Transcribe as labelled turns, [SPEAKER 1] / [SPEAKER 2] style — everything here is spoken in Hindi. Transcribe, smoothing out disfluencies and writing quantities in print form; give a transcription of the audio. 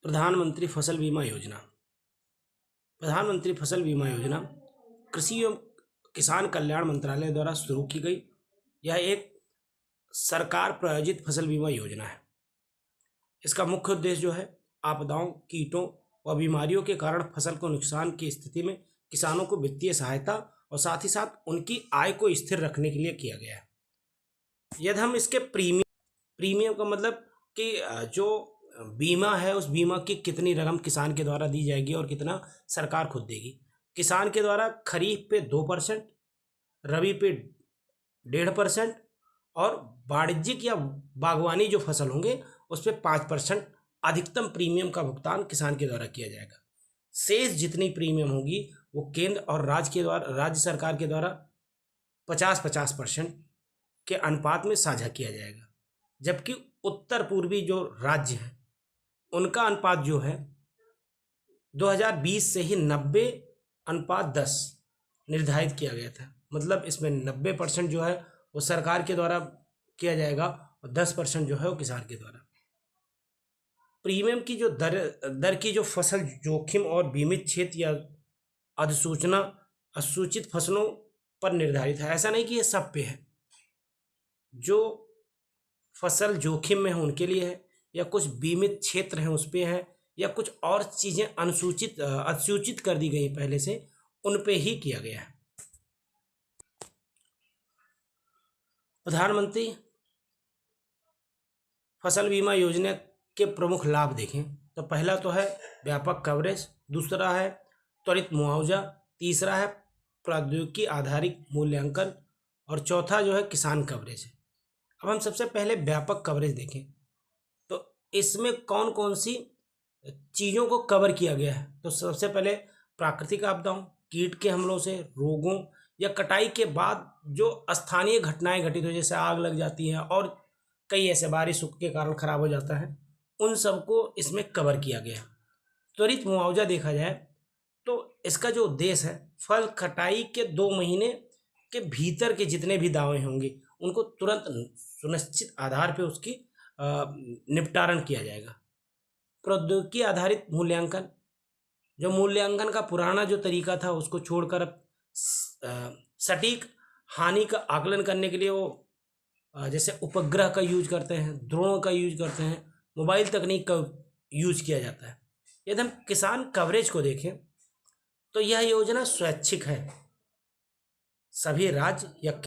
[SPEAKER 1] प्रधानमंत्री फसल बीमा योजना। प्रधानमंत्री फसल बीमा योजना कृषि एवं किसान कल्याण मंत्रालय द्वारा शुरू की गई यह एक सरकार प्रायोजित फसल बीमा योजना है। इसका मुख्य उद्देश्य जो है आपदाओं, कीटों व बीमारियों के कारण फसल को नुकसान की स्थिति में किसानों को वित्तीय सहायता और साथ ही साथ उनकी आय को स्थिर रखने के लिए किया गया है। यदि हम इसके प्रीमियम का मतलब कि जो बीमा है उस बीमा की कितनी रकम किसान के द्वारा दी जाएगी और कितना सरकार खुद देगी। किसान के द्वारा खरीफ पे 2%, रबी पे 1.5% और वाणिज्यिक या बागवानी जो फसल होंगे उस पर 5% अधिकतम प्रीमियम का भुगतान किसान के द्वारा किया जाएगा। शेष जितनी प्रीमियम होगी वो केंद्र और राज्य सरकार के द्वारा 50-50% के अनुपात में साझा किया जाएगा। जबकि उत्तर पूर्वी जो राज्य हैं उनका अनुपात जो है 2020 से ही 90:10 निर्धारित किया गया था। मतलब इसमें 90% जो है वो सरकार के द्वारा किया जाएगा और 10% जो है वो किसान के द्वारा। प्रीमियम की जो दर की जो फसल जोखिम और बीमित क्षेत्र या असूचित फसलों पर निर्धारित है। ऐसा नहीं कि ये सब पे है, जो फसल जोखिम में है उनके लिए है, या कुछ बीमित क्षेत्र हैं उस पे है, या कुछ और चीज़ें असूचित कर दी गई पहले से, उन पे ही किया गया है। प्रधानमंत्री फसल बीमा योजना के प्रमुख लाभ देखें तो पहला तो है व्यापक कवरेज, दूसरा है त्वरित मुआवजा, तीसरा है प्रौद्योगिकी आधारित मूल्यांकन और चौथा जो है किसान कवरेज है। अब हम सबसे पहले व्यापक कवरेज देखें तो इसमें कौन कौन सी चीज़ों को कवर किया गया है। तो सबसे पहले प्राकृतिक आपदाओं, कीट के हमलों से, रोगों या कटाई के बाद जो स्थानीय घटनाएं घटित हो, जैसे आग लग जाती है और कई ऐसे बारिश के कारण खराब हो जाता है, उन सबको इसमें कवर किया गया। त्वरित मुआवजा देखा जाए तो इसका जो उद्देश्य है फल कटाई के 2 महीने के भीतर के जितने भी दावे होंगे उनको तुरंत सुनिश्चित आधार पर उसकी निपटारण किया जाएगा। प्रौद्योगिकी आधारित मूल्यांकन, जो मूल्यांकन का पुराना जो तरीका था उसको छोड़कर अब सटीक हानि का आकलन करने के लिए वो जैसे उपग्रह का यूज करते हैं, ड्रोन का यूज करते हैं, मोबाइल तकनीक का यूज किया जाता है। यदि हम किसान कवरेज को देखें तो यह योजना स्वैच्छिक है। सभी राज्य या